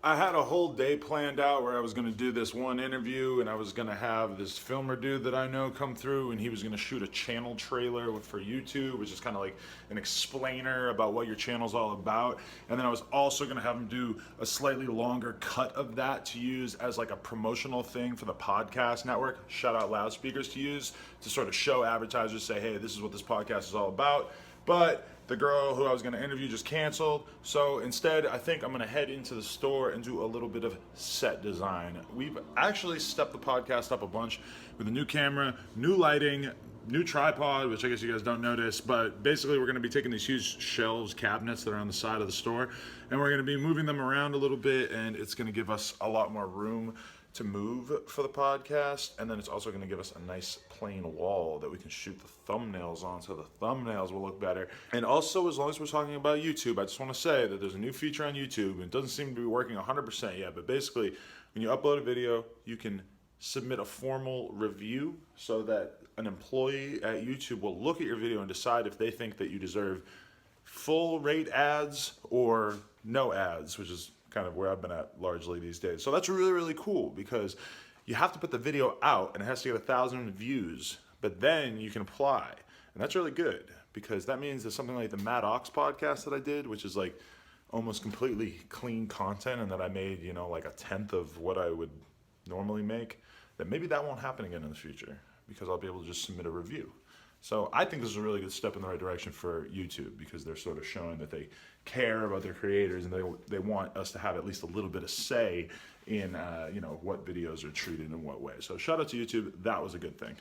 I had a whole day planned out where I was going to do this one interview, and I was going to have this filmer dude that I know come through, and he was going to shoot a channel trailer for YouTube, which is kind of like an explainer about what your channel's all about. And then I was also going to have him do a slightly longer cut of that to use as like a promotional thing for the podcast network, shout out loudspeakers, to use to sort of show advertisers, say, hey, this is what this podcast is all about. But the girl who I was going to interview just canceled, so instead I think I'm going to head into the store and do a little bit of set design. We've actually stepped the podcast up a bunch with a new camera, new lighting, new tripod, which I guess you guys don't notice, but basically we're going to be taking these huge shelves, cabinets that are on the side of the store, and we're going to be moving them around a little bit, and it's going to give us a lot more room to move for the podcast, and then it's also going to give us a nice plain wall that we can shoot the thumbnails on, so the thumbnails will look better. And also, as long as we're talking about YouTube, I just want to say that there's a new feature on YouTube, and it doesn't seem to be working 100% yet, but basically when you upload a video, you can submit a formal review so that an employee at YouTube will look at your video and decide if they think that you deserve full rate ads or no ads, which is kind of where I've been at largely these days. So that's really, really cool, because you have to put the video out and it has to get 1,000 views, but then you can apply. And that's really good, because that means that something like the Mad Ox podcast that I did, which is like almost completely clean content, and that I made, you know, like 1/10 of what I would normally make, that maybe that won't happen again in the future, because I'll be able to just submit a review. So I think this is a really good step in the right direction for YouTube, because they're sort of showing that they care about their creators, and they want us to have at least a little bit of say in you know, what videos are treated in what way. So shout out to YouTube, that was a good thing.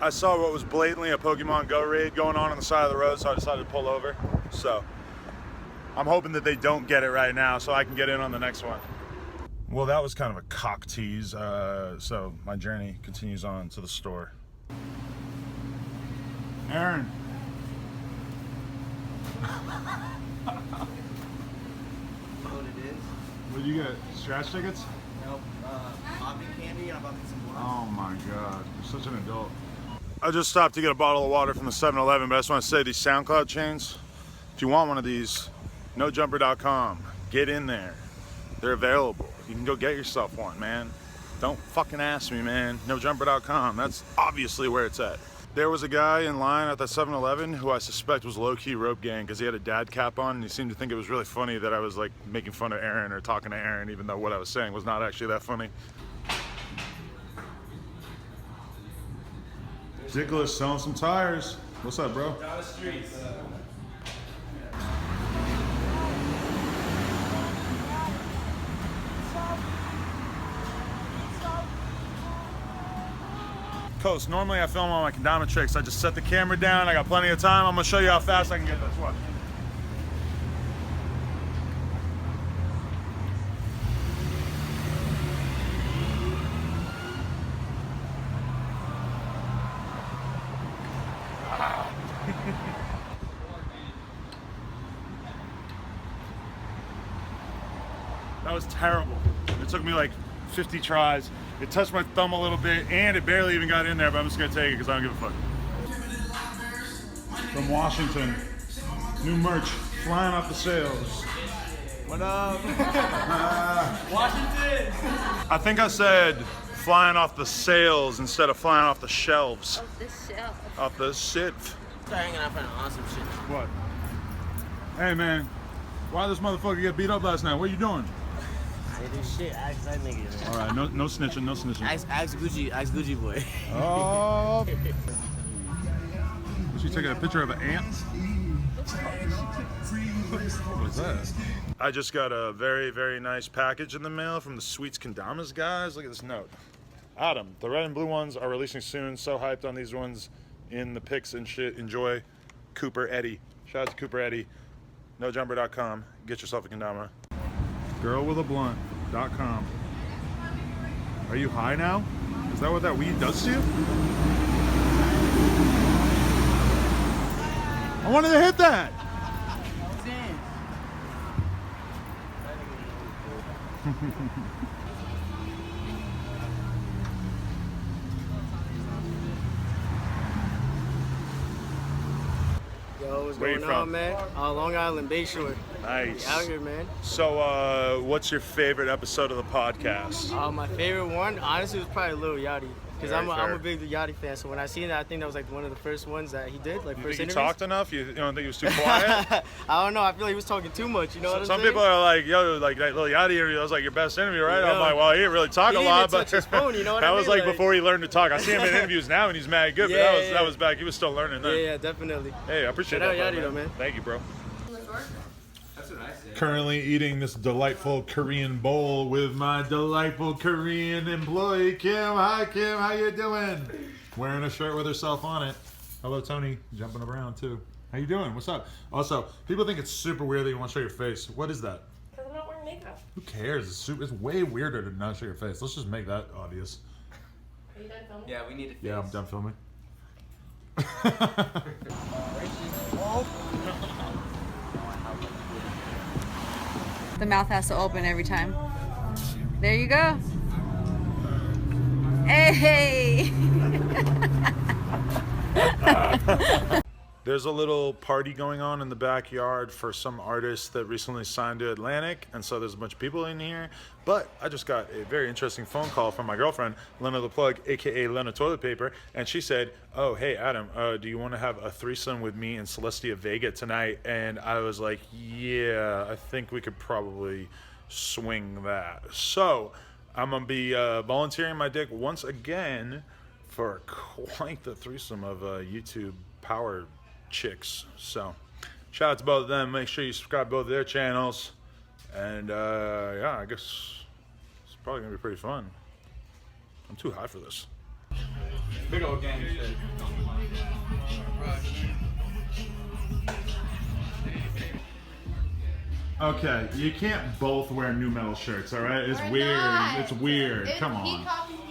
I saw what was blatantly a Pokemon Go raid going on the side of the road, so I decided to pull over. So I'm hoping that they don't get it right now so I can get in on the next one. Well, that was kind of a cock tease, so my journey continues on to the store. Aaron. What it is? What did you get? Scratch tickets? Nope. Popping candy, and I'm about to get some blunts. Oh my God, you're such an adult. I just stopped to get a bottle of water from the 7-Eleven, but I just want to say these SoundCloud chains, if you want one of these, nojumper.com, get in there. They're available. You can go get yourself one, man. Don't fucking ask me, man. Nojumper.com, that's obviously where it's at. There was a guy in line at the 7-Eleven who I suspect was low-key rope gang, because he had a dad cap on, and he seemed to think it was really funny that I was like making fun of Aaron or talking to Aaron, even though what I was saying was not actually that funny. Nicholas selling some tires. What's up, bro? Down the streets. Coast, normally I film all my kendama tricks. I just set the camera down. I got plenty of time. I'm gonna show you how fast I can get this. Watch. That was terrible. It took me like 50 tries. It touched my thumb a little bit, and it barely even got in there, but I'm just gonna take it because I don't give a fuck. From Washington, new merch flying off the sales. What up? Washington! I think I said flying off the sales instead of flying off the shelves. Off the shelf. Off the shit. Start hanging out for an awesome shit. What? Hey man, why did this motherfucker get beat up last night? What are you doing? I didn't do shit. Ask that nigga, man. All right, no snitching, no snitching. Ask Gucci boy. Oh. Was she taking a picture of an ant? What is that? I just got a very, very nice package in the mail from the Sweets Kendamas guys. Look at this note. Adam, the red and blue ones are releasing soon. So hyped on these ones in the pics and shit. Enjoy. Cooper Eddie. Shout out to Cooper Eddie. Nojumper.com. Get yourself a kendama. Girlwithablunt.com. Are you high now? Is that what that weed does to you? I wanted to hit that. Yo, what's Where you going from? on, man? Long Island, Bayshore. Nice. Out here, man. So, what's your favorite episode of the podcast? My favorite one, honestly, was probably Lil Yachty. Because I'm Very a big Yachty fan, so when I seen that, I think that was like one of the first ones that he did, like You first think he interviews. talked enough? You don't think he was too quiet? I don't know. I feel like he was talking too much. You know what I'm Some saying? people are like, yo, like that Lil Yachty interview, that was like your best interview, right? Yeah. I'm like, well, he didn't really talk He a didn't lot, even but touch his phone, you know what that I was mean? like Like- before he learned to talk. I see him in interviews now, and he's mad good, but Yeah, that yeah. was back. He was still learning then. Yeah, definitely. Hey, I appreciate Shout that, out Yachty, though, man. Thank you, bro. That's what I said. Currently eating this delightful Korean bowl with my delightful Korean employee, Kim. Hi, Kim. How you doing? Wearing a shirt with herself on it. Hello, Tony. Jumping around, too. How you doing? What's up? Also, people think it's super weird that you want to show your face. What is that? Because I'm not wearing makeup. Who cares? It's way weirder to not show your face. Let's just make that obvious. Are you done filming? Yeah, we need to. Yeah, I'm done filming. The mouth has to open every time. There you go. Hey! There's a little party going on in the backyard for some artist that recently signed to Atlantic, and so there's a bunch of people in here. But I just got a very interesting phone call from my girlfriend, Lena the Plug, aka Lena Toilet Paper, and she said, "Oh, hey Adam, do you want to have a threesome with me and Celestia Vega tonight?" And I was like, "Yeah, I think we could probably swing that." So I'm gonna be volunteering my dick once again for quite the threesome of YouTube power chicks. So shout out to both of them. Make sure you subscribe to both of their channels, and yeah, I guess it's probably gonna be pretty fun. I'm too high for this. Big old gang shit. Okay, you can't both wear new metal shirts, all right? It's We're weird. not. It's weird. Come He on. copied me.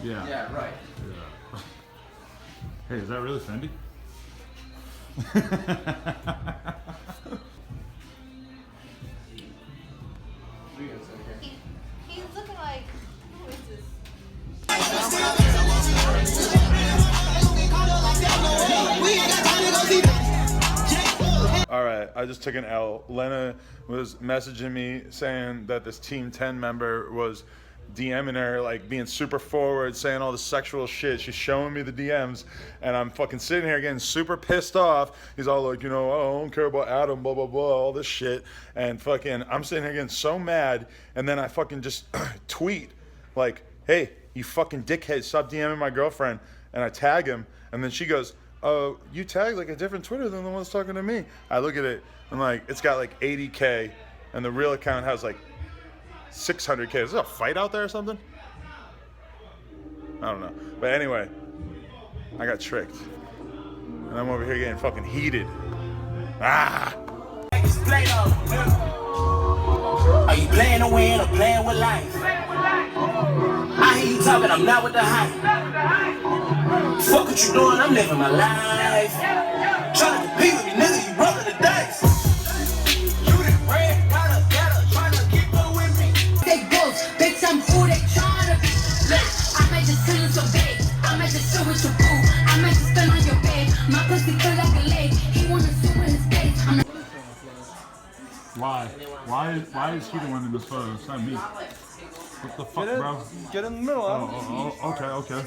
Yeah. Yeah, right. Yeah. Hey, is that really Fendi? He's looking like, who is this? All right, I just took an L. Lena was messaging me saying that this Team 10 member was DMing her, like being super forward, saying all the sexual shit. She's showing me the DMs, and I'm fucking sitting here getting super pissed off. He's all like, you know, oh, I don't care about Adam, blah, blah, blah, all this shit. And fucking, I'm sitting here getting so mad, and then I fucking just tweet, like, hey, you fucking dickhead, stop DMing my girlfriend. And I tag him, and then she goes, you tagged like a different Twitter than the one that's talking to me. I look at it, I'm like, it's got like 80K, and the real account has like 600K. Is there a fight out there or something? I don't know. But anyway, I got tricked. And I'm over here getting fucking heated. Ah! Are you playing to win or playing with life? I hear you talking, I'm not with the hype. Fuck what you doing, I'm living my life. Trying to compete with me, nigga, you rolling the dice. You the red, gotta trying to keep up with me. They both, bitch, I'm who they tryna be. Look, I might just sit in your bed. I might just sit with your boo. I might just spin on your bed. My pussy feel like a leg. He wanna sit with his face. I'm Why? Why is he the one in this photo? It's not me. What the fuck, bro? Get in the middle. Okay.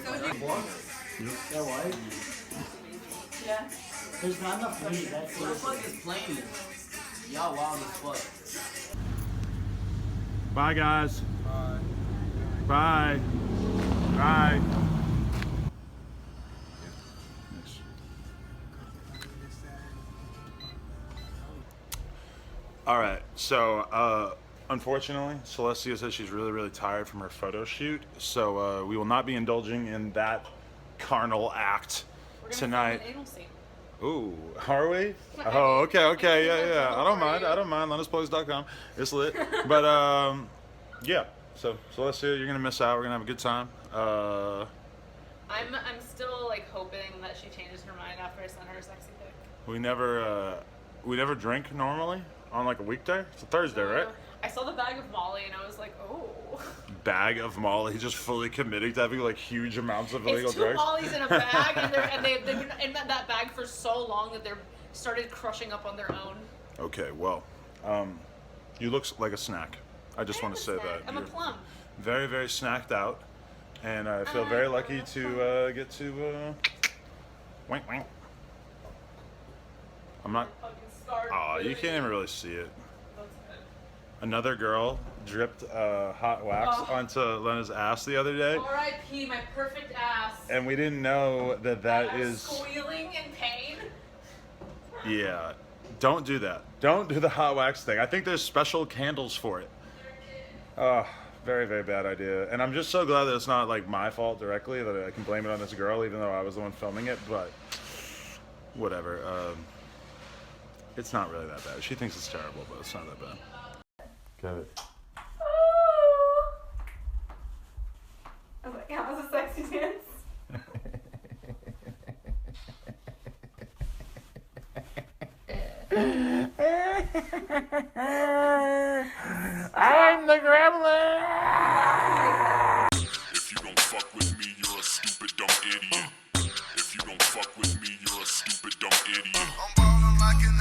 There's not enough money. That's what the fuck is playing? Y'all wild as fuck. Bye, guys. Bye. Bye. All right, so unfortunately, Celestia says she's really, really tired from her photo shoot, so we will not be indulging in that carnal act tonight. Ooh, are we? Oh, okay, yeah. I don't mind. LennisPlugs.com. It's lit. But yeah. So Celestia, you're gonna miss out. We're gonna have a good time. I'm still like hoping that she changes her mind after I send her a sexy pic. We never drink normally on like a weekday. It's a Thursday, right? I saw the bag of Molly and I was like, oh. Bag of Molly, just fully committing to having like huge amounts of illegal It's two drugs. Mollies in a bag and they've been in that bag for so long that they're started crushing up on their own. Okay, well, You look like a snack. I just want to say that. I'm a You're plum. very, very snacked out, and I feel very lucky to get to wink wink. I'm not. Oh, you can't even really see it. Another girl dripped hot wax onto Lena's ass the other day, R.I.P. my perfect ass. and we didn't know that that is. Squealing in pain. Yeah, don't do that. Don't do the hot wax thing. I think there's special candles for it. Very, very bad idea. And I'm just so glad that it's not like my fault directly, that I can blame it on this girl, even though I was the one filming it. But whatever. It's not really that bad. She thinks it's terrible, but it's not that bad. Got it. I was like, yeah, that was a sexy dance. I'm the gremlin! If you don't fuck with me, you're a stupid dumb idiot. If you don't fuck with me, you're a stupid dumb idiot. I'm ballin' like an